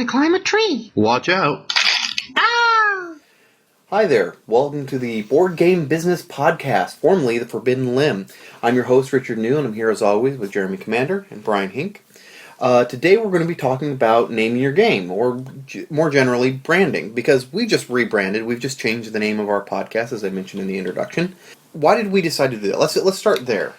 climb a tree. Watch out. Ah! Hi there. Welcome to the Board Game Business Podcast, formerly The Forbidden Limb. I'm your host, Richard New, and I'm here as always with Jeremy Commander and Brian Hink. Today we're going to be talking about naming your game, or more generally, branding, because we just rebranded. We've just changed the name of our podcast, as I mentioned in the introduction. Why did we decide to do that? Let's start there.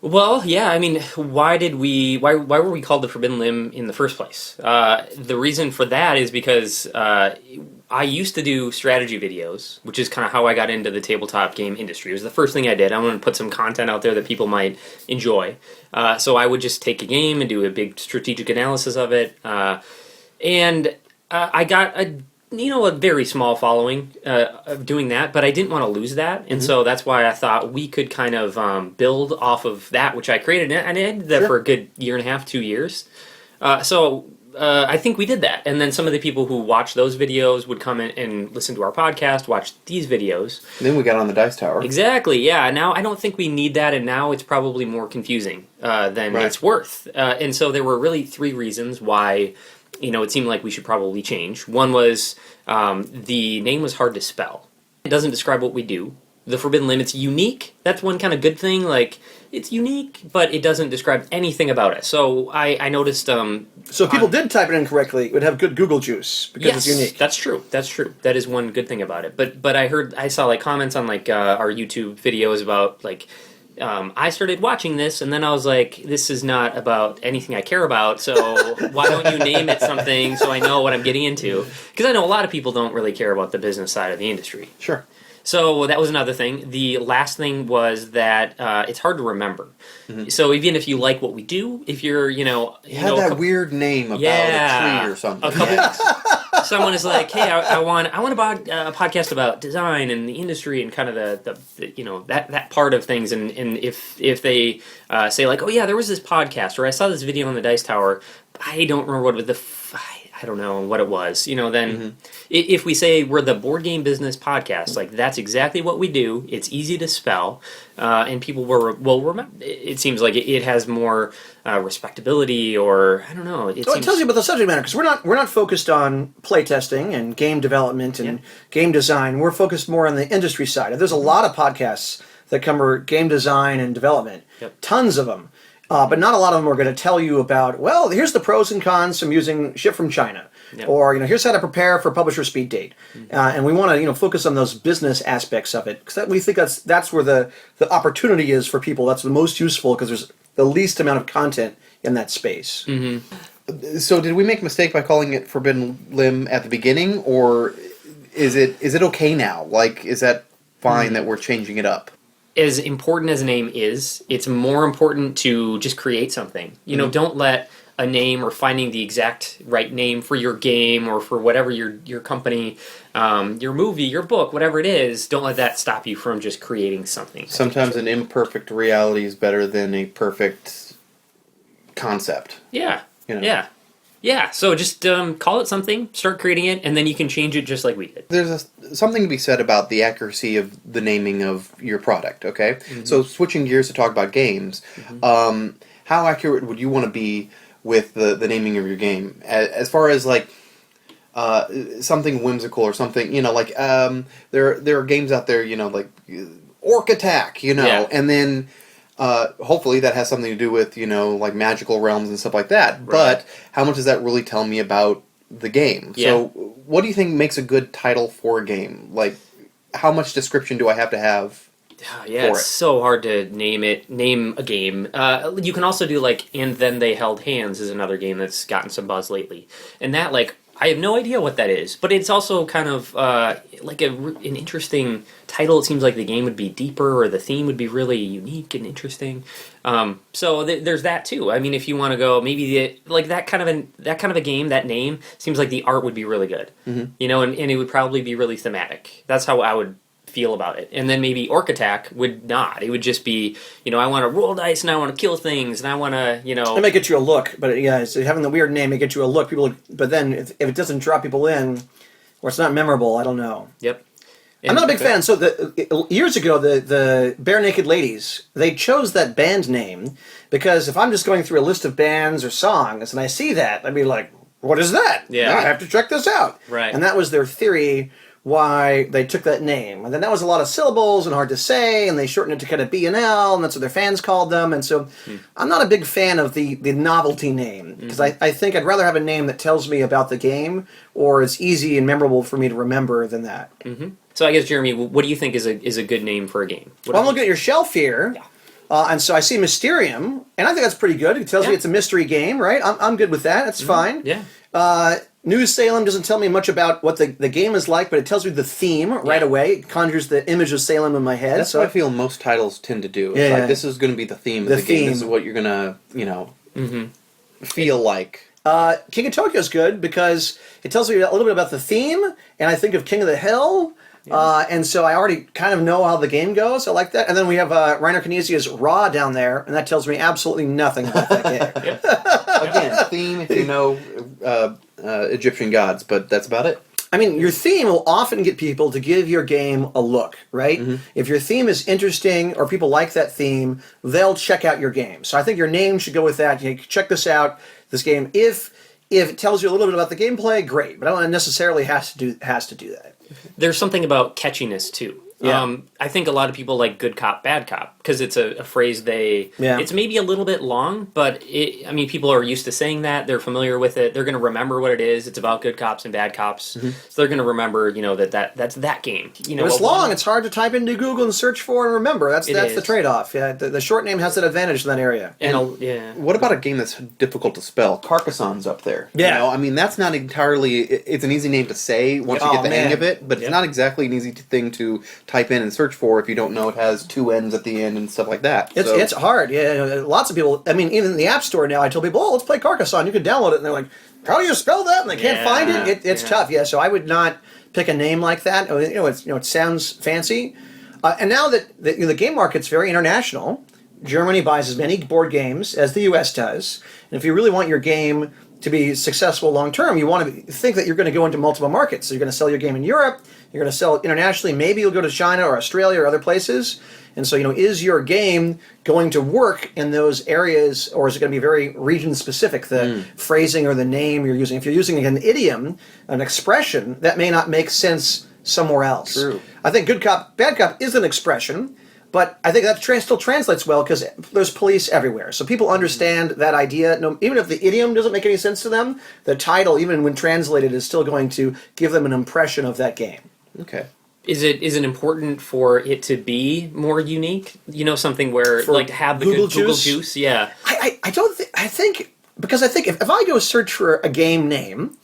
Well, yeah, I mean, why were we called the Forbidden Limb in the first place? The reason for that is because I used to do strategy videos, which is kind of how I got into the tabletop game industry. It was the first thing I did. I wanted to put some content out there that people might enjoy. So I would just take a game and do a big strategic analysis of it. And I got a very small following of doing that, but I didn't want to lose that, and so that's why I thought we could kind of build off of that, which I created, and I did that for a good year and a half, 2 years. So I think we did that, and then some of the people who watch those videos would come in and listen to our podcast, watch these videos. And then we got on the Dice Tower. Exactly, yeah. Now I don't think we need that, and now it's probably more confusing than it's worth. And so there were really three reasons why it seemed like we should probably change. One was the name was hard to spell. It doesn't describe what we do. The Forbidden Limb, it's unique. That's one kind of good thing. Like, it's unique, but it doesn't describe anything about it. So I noticed... so if people did type it in correctly, it would have good Google juice, because it's unique. That's true. That's true. That is one good thing about it. But I saw like comments on like our YouTube videos about like... I started watching this, and then I was like, this is not about anything I care about, so why don't you name it something so I know what I'm getting into? Because I know a lot of people don't really care about the business side of the industry. Sure. So that was another thing. The last thing was that it's hard to remember. Mm-hmm. So even if you like what we do, if you're, It had that weird name about a tree or something. Someone is like, hey, I want to a podcast about design and the industry and kind of the that part of things. And if they say like, oh yeah, there was this podcast, or I saw this video on the Dice Tower, I don't remember what I don't know what it was. Then if we say we're the Board Game Business Podcast, like that's exactly what we do. It's easy to spell, and people will remember. It seems like it has more respectability, or I don't know. It tells you about the subject matter, because we're not focused on playtesting and game development and game design. We're focused more on the industry side. There's a lot of podcasts that cover game design and development. Yep. Tons of them. But not a lot of them are going to tell you about, well, here's the pros and cons from using shit from China. Yep. Or, here's how to prepare for publisher speed date. And we want to, focus on those business aspects of it, because we think that's where the opportunity is for people. That's the most useful, because there's the least amount of content in that space. Mm-hmm. So did we make a mistake by calling it Forbidden Limb at the beginning, or is it okay now? Like, is that fine that we're changing it up? As important as a name is, it's more important to just create something. Don't let a name or finding the exact right name for your game or for whatever your company, your movie, your book, whatever it is, don't let that stop you from just creating something. Sometimes an imperfect reality is better than a perfect concept. Yeah. Yeah, so just call it something, start creating it, and then you can change it just like we did. There's something to be said about the accuracy of the naming of your product, okay? Mm-hmm. So switching gears to talk about games, how accurate would you want to be with the naming of your game? As far as, like, something whimsical or something, there are games out there, like Orc Attack, and then... hopefully that has something to do with, like magical realms and stuff like that. Right. But how much does that really tell me about the game? Yeah. So what do you think makes a good title for a game? Like, how much description do I have to have it's so hard to name a game. You can also do, like, And Then They Held Hands is another game that's gotten some buzz lately. And that, like, I have no idea what that is, but it's also kind of like an interesting title. It seems like the game would be deeper, or the theme would be really unique and interesting. So there's that too. I mean, if you want to go, maybe that kind of a game, that name seems like the art would be really good, and it would probably be really thematic. That's how I would feel about it. And then maybe Orc Attack would not. It would just be, I want to roll dice and I want to kill things and I want to, It may get you a look, but so having the weird name may get you a look. But then if it doesn't draw people in, or it's not memorable, I don't know. Yep. I'm not a big fan. So years ago, the Bare Naked Ladies, they chose that band name because if I'm just going through a list of bands or songs and I see that, I'd be like, what is that? Yeah. I have to check this out. Right. And that was their theory why they took that name. And then that was a lot of syllables and hard to say, and they shortened it to kind of B and L, and that's what their fans called them. And so I'm not a big fan of the novelty name, because I think I'd rather have a name that tells me about the game, or is easy and memorable for me to remember than that. So I guess, Jeremy, what do you think is a good name for a game? Well, I'm looking at your shelf here. Yeah. And so I see Mysterium, and I think that's pretty good. It tells me it's a mystery game, right? I'm good with that. That's fine. Yeah. New Salem doesn't tell me much about what the game is like, but it tells me the theme right away. It conjures the image of Salem in my head. That's what I feel most titles tend to do. It's Yeah. like, this is going to be the theme of the game. This is what you're going to, feel like. King of Tokyo is good because it tells me a little bit about the theme, and I think of King of the Hill. And so I already kind of know how the game goes. I like that. And then we have Reiner Knizia's Raw down there, and that tells me absolutely nothing about that game. Again, theme if you know Egyptian gods, but that's about it. I mean, your theme will often get people to give your game a look, right? If your theme is interesting or people like that theme, they'll check out your game. So I think your name should go with that. You know, check this out, this game. If it tells you a little bit about the gameplay, great. But I don't necessarily has to do that. There's something about catchiness too. Yeah. I think a lot of people like good cop, bad cop, because it's a phrase it's maybe a little bit long, but people are used to saying that. They're familiar with it. They're going to remember what it is. It's about good cops and bad cops. So they're going to remember, that's that game. If it's long, it's hard to type into Google and search for and remember. That's the trade-off. Yeah, the short name has that advantage in that area. What about a game that's difficult to spell? Carcassone's up there. Yeah. That's not entirely... It's an easy name to say once you get the hang of it, but it's not exactly an easy thing to type in and search for if you don't know it has two N's at the end and stuff like that. It's hard. Yeah, lots of people... I mean, even in the App Store now, I tell people, let's play Carcassonne. You can download it. And they're like, how do you spell that? And they can't find it. It's tough. Yeah, so I would not pick a name like that. It sounds fancy. And now that the game market's very international, Germany buys as many board games as the U.S. does. And if you really want your game to be successful long term, you want to think that you're going to go into multiple markets. So you're going to sell your game in Europe, you're going to sell it internationally, maybe you'll go to China or Australia or other places. And so, is your game going to work in those areas, or is it going to be very region specific, the phrasing or the name you're using? If you're using an idiom, an expression, that may not make sense somewhere else. True. I think good cop, bad cop is an expression, but I think that still translates well because there's police everywhere. So people understand that idea. Even if the idiom doesn't make any sense to them, the title, even when translated, is still going to give them an impression of that game. Okay. Is it important for it to be more unique? Something where to have the Google good Google juice? juice? Yeah. I don't think... I think... Because I think if I go search for a game name...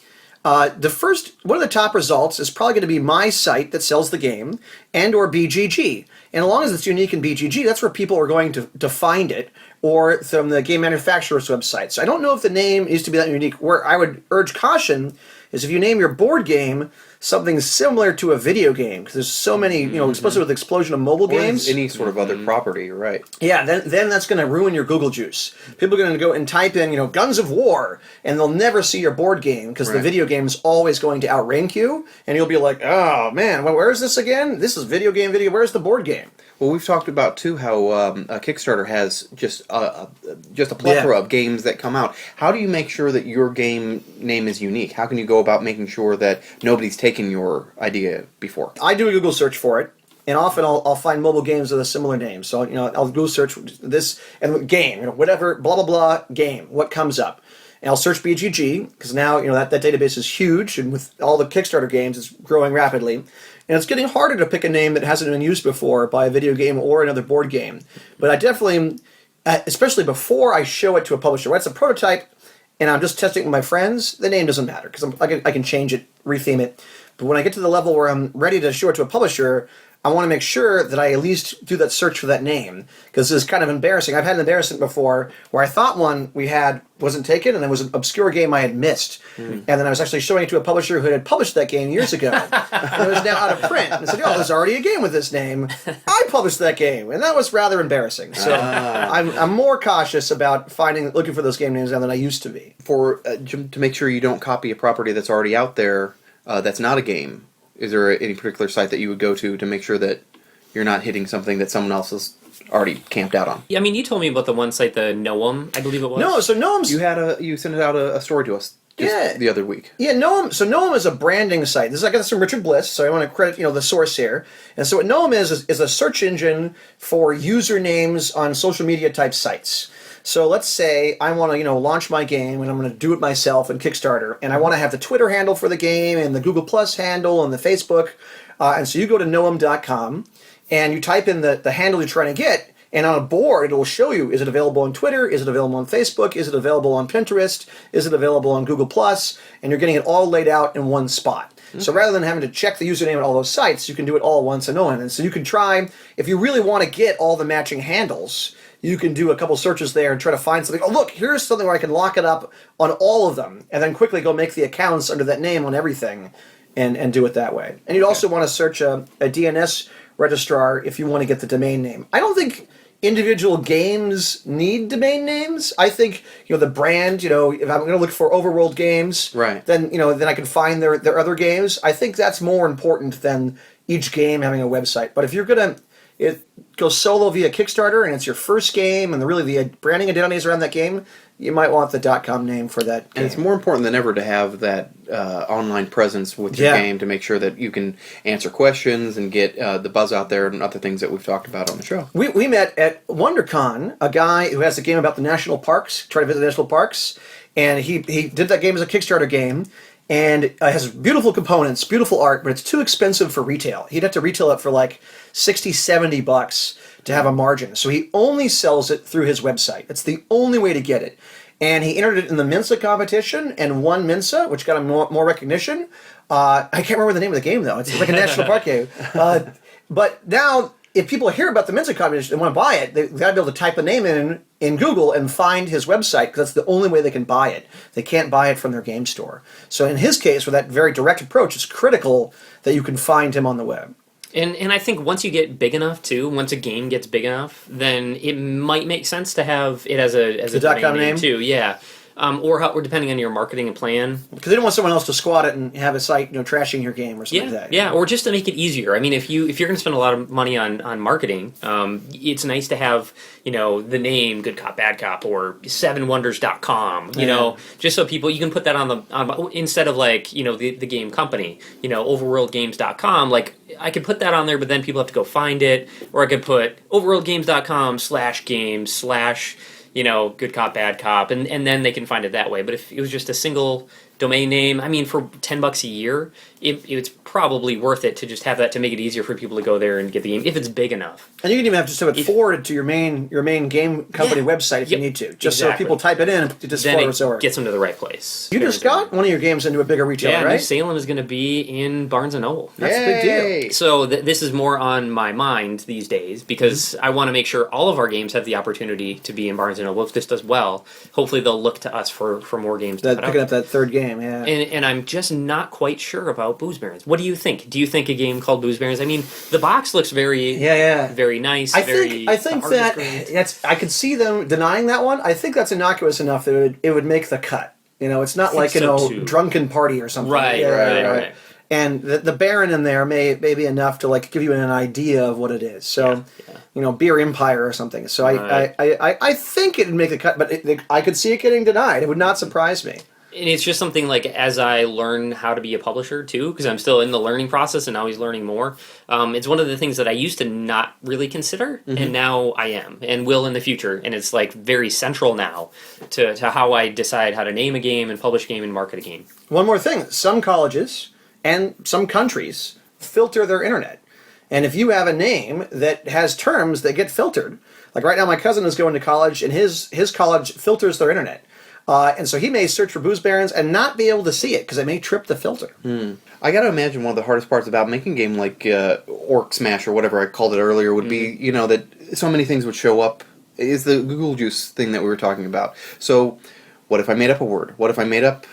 one of the top results is probably going to be my site that sells the game and or BGG. And as long as it's unique in BGG, that's where people are going to find it, or from the game manufacturer's website. So I don't know if the name needs to be that unique. Where I would urge caution is if you name your board game something similar to a video game, because there's so many, especially with the explosion of mobile games. Any sort of other property, right? Yeah, then that's going to ruin your Google juice. People are going to go and type in, Guns of War, and they'll never see your board game because the video game is always going to outrank you, and you'll be like, oh man, where is this again? This is video game. Where's the board game? Well, we've talked about too how Kickstarter has just a plethora of games that come out. How do you make sure that your game name is unique? How can you go about making sure that nobody's taken your idea before? I do a Google search for it, and often I'll find mobile games with a similar name. So I'll Google search this and game, whatever, blah blah blah game. What comes up? And I'll search BGG because now that database is huge, and with all the Kickstarter games, it's growing rapidly. And it's getting harder to pick a name that hasn't been used before by a video game or another board game. But I definitely, especially before I show it to a publisher, when it's a prototype and I'm just testing it with my friends, the name doesn't matter because I can change it, retheme it. But when I get to the level where I'm ready to show it to a publisher, I want to make sure that I at least do that search for that name, because this is kind of embarrassing. I've had an embarrassment before where I thought one we had wasn't taken, and it was an obscure game I had missed. And then I was actually showing it to a publisher who had published that game years ago. And it was now out of print. And I said, there's already a game with this name. I published that game. And that was rather embarrassing. So I'm more cautious about looking for those game names now than I used to be. To make sure you don't copy a property that's already out there that's not a game, is there any particular site that you would go to make sure that you're not hitting something that someone else has already camped out on? Yeah, you told me about the one site, the Noam, I believe it was. No, so Noam's... You sent out a story to us just the other week. Yeah, Noam. So Noam is a branding site. This is, I got this from Richard Bliss, so I want to credit the source here. And so what Noam is a search engine for usernames on social media type sites. So let's say I want to launch my game and I'm going to do it myself in Kickstarter, and I want to have the Twitter handle for the game and the Google Plus handle and the Facebook. And so you go to noam.com and you type in the handle you're trying to get. And on a board, it will show you, is it available on Twitter? Is it available on Facebook? Is it available on Pinterest? Is it available on Google+? And you're getting it all laid out in one spot. Okay. So rather than having to check the username at all those sites, you can do it all at once and know it. And so you can try, if you really want to get all the matching handles, you can do a couple searches there and try to find something. Oh, look, here's something where I can lock it up on all of them. And then quickly go make the accounts under that name on everything and do it that way. And you'd also want to search a DNS registrar if you want to get the domain name. I don't think individual games need domain names. I think the brand. If I'm going to look for Overworld games, right? Then then I can find their other games. I think that's more important than each game having a website. But if you're going to go solo via Kickstarter and it's your first game and the branding identities around that game, you might want the .com name for that game. And it's more important than ever to have that online presence with your game to make sure that you can answer questions and get the buzz out there and other things that we've talked about on the show. We met at WonderCon a guy who has a game about the national parks, trying to visit the national parks, and he did that game as a Kickstarter game, and it has beautiful components, beautiful art, but it's too expensive for retail. He'd have to retail it for like $60-$70 to have a margin. So he only sells it through his website. It's the only way to get it. And he entered it in the Mensa competition and won Mensa, which got him more recognition. I can't remember the name of the game, though. It's like a national park game. But now, if people hear about the Mensa competition and want to buy it, they've got to be able to type a name in Google and find his website, because that's the only way they can buy it. They can't buy it from their game store. So in his case, with that very direct approach, it's critical that you can find him on the web. And I think once you get big enough too, once a game gets big enough, then it might make sense to have it as a .com name too. Yeah. Or depending on your marketing plan. Because they don't want someone else to squat it and have a site, trashing your game or something like that. Yeah, or just to make it easier. I mean, if you're going to spend a lot of money on marketing, it's nice to have, the name Good Cop, Bad Cop, or 7wonders.com, just so you can put that on instead of the game company, overworldgames.com, I could put that on there, but then people have to go find it, or I could put overworldgames.com/games/ Good Cop, Bad Cop, and then they can find it that way. But if it was just a single domain name, I mean, for $10 a year, it's probably worth it to just have that to make it easier for people to go there and get the game if it's big enough. And you can even have just have it forwarded to your main game company website if you need to, just so people type it in, it just forwards over. Gets them to the right place. You just got one of your games into a bigger retailer, right? New Salem is going to be in Barnes & Noble. That's a big deal. So this is more on my mind these days, because I want to make sure all of our games have the opportunity to be in Barnes & Noble. If this does well, hopefully they'll look to us for more games to put picking out. up that third game, yeah. And I'm just not quite sure about Booze Barons. What do you think? Do you think a game called Booze Barons? I mean, the box looks very nice. I think that I could see them denying that one. I think that's innocuous enough that it would make the cut. It's not like drunken party or something. Right. And the Baron in there may be enough to give you an idea of what it is. So, Beer Empire or something. So I think it'd make the cut, but I could see it getting denied. It would not surprise me. And it's just something as I learn how to be a publisher too, because I'm still in the learning process and always learning more. It's one of the things that I used to not really consider, and now I am and will in the future. And it's very central now to how I decide how to name a game and publish a game and market a game. One more thing: some colleges and some countries filter their internet, and if you have a name that has terms that get filtered, like right now, my cousin is going to college, and his college filters their internet. And so he may search for Booze Barons and not be able to see it because it may trip the filter. I got to imagine one of the hardest parts about making a game like Orc Smash or whatever I called it earlier would be, that so many things would show up. Is the Google Juice thing that we were talking about. So what if I made up a word? What if I made up,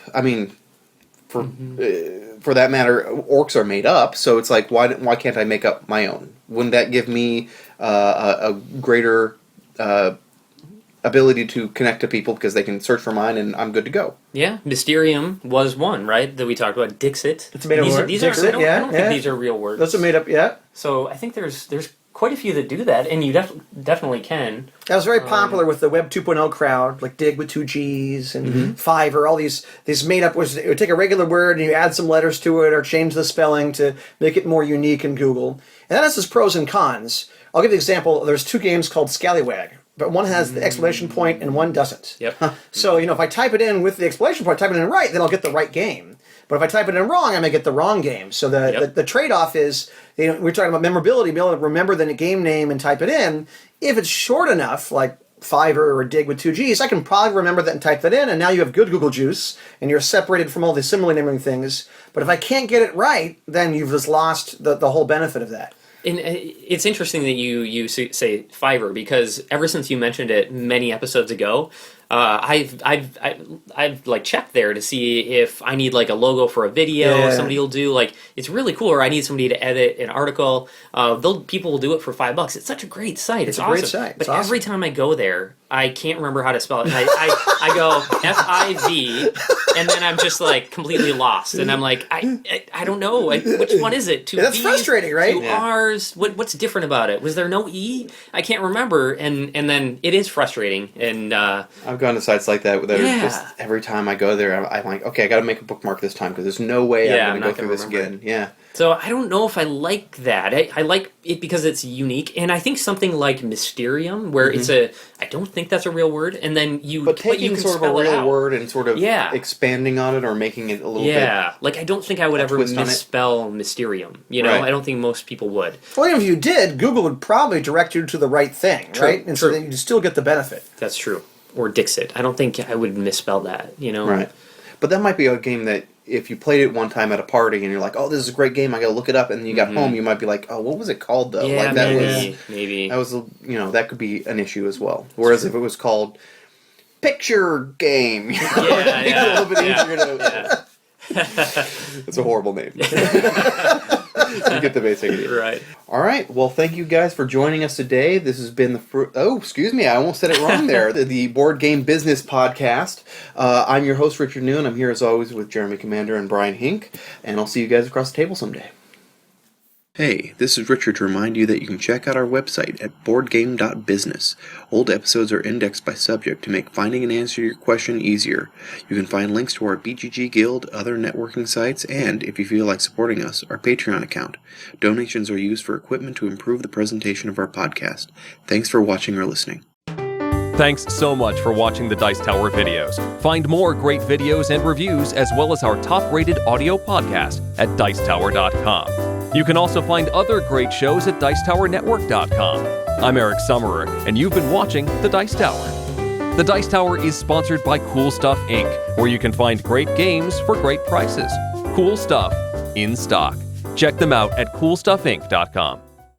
for that matter, orcs are made up, so it's why can't I make up my own? Wouldn't that give me a greater ability to connect to people because they can search for mine and I'm good to go? Yeah, Mysterium was one, right, that we talked about. Dixit. It's a made up word. I don't think these are real words. Those are made up, yeah. So I think there's quite a few that do that, and you definitely can. That was very popular with the Web 2.0 crowd, like Dig with 2Gs and Fiverr, all these made up words. It would take a regular word and you add some letters to it or change the spelling to make it more unique in Google. And that has its pros and cons. I'll give you an example. There's 2 games called Scallywag, but one has the exclamation point and one doesn't. Yep. So, if I type it in with the exclamation point, type it in right, then I'll get the right game. But if I type it in wrong, I may get the wrong game. So the trade-off is, we're talking about memorability, being able to remember the game name and type it in. If it's short enough, like Fiverr or Dig with 2Gs, I can probably remember that and type that in, and now you have good Google juice, and you're separated from all the similarly naming things. But if I can't get it right, then you've just lost the whole benefit of that. And it's interesting that you say Fiverr, because ever since you mentioned it many episodes ago, I've like checked there to see if I need like a logo for a video. Somebody will do it's really cool, or I need somebody to edit an article. People will do it for $5. It's such a great site. It's awesome. Great site. But every time I go there, I can't remember how to spell it. I go FIV, and then I'm just like completely lost, and I'm like I don't know which one is it. That's V's, frustrating, right? 2 R's. What's different about it? Was there no E? I can't remember, and then it is frustrating. And I've gone to sites like that just every time I go there, I'm like, okay, I got to make a bookmark this time because there's no way I'm going to go through this again. Yeah. So I don't know if I like that. I like it because it's unique, and I think something like Mysterium, where it's I don't think that's a real word, and then you taking can sort of a spell it real out. word and sort of expanding on it or making it a little bit. Like I don't think I would ever misspell Mysterium. Right. I don't think most people would. Well, even if you did, Google would probably direct you to the right thing, right? And so that you still get the benefit. That's true. Or Dixit. I don't think I would misspell that. Right. But that might be a game that if you played it one time at a party and you're like, oh, this is a great game, I gotta look it up, and then you got home, you might be like, oh, what was it called though? Yeah, maybe. That was that could be an issue as well. Whereas if it was called Picture Game, it's a little bit easier to. It's a horrible name. You get the basic idea. Right. All right. Well, thank you guys for joining us today. This has been excuse me, I almost said it wrong there. the Board Game Business Podcast. I'm your host, Richard New, and I'm here as always with Jeremy Commander and Brian Hink, and I'll see you guys across the table someday. Hey, this is Richard to remind you that you can check out our website at boardgame.business. Old episodes are indexed by subject to make finding an answer to your question easier. You can find links to our BGG Guild, other networking sites, and, if you feel like supporting us, our Patreon account. Donations are used for equipment to improve the presentation of our podcast. Thanks for watching or listening. Thanks so much for watching the Dice Tower videos. Find more great videos and reviews, as well as our top-rated audio podcast at Dicetower.com. You can also find other great shows at Dicetowernetwork.com. I'm Eric Summerer, and you've been watching The Dice Tower. The Dice Tower is sponsored by Cool Stuff Inc., where you can find great games for great prices. Cool stuff in stock. Check them out at CoolStuffInc.com.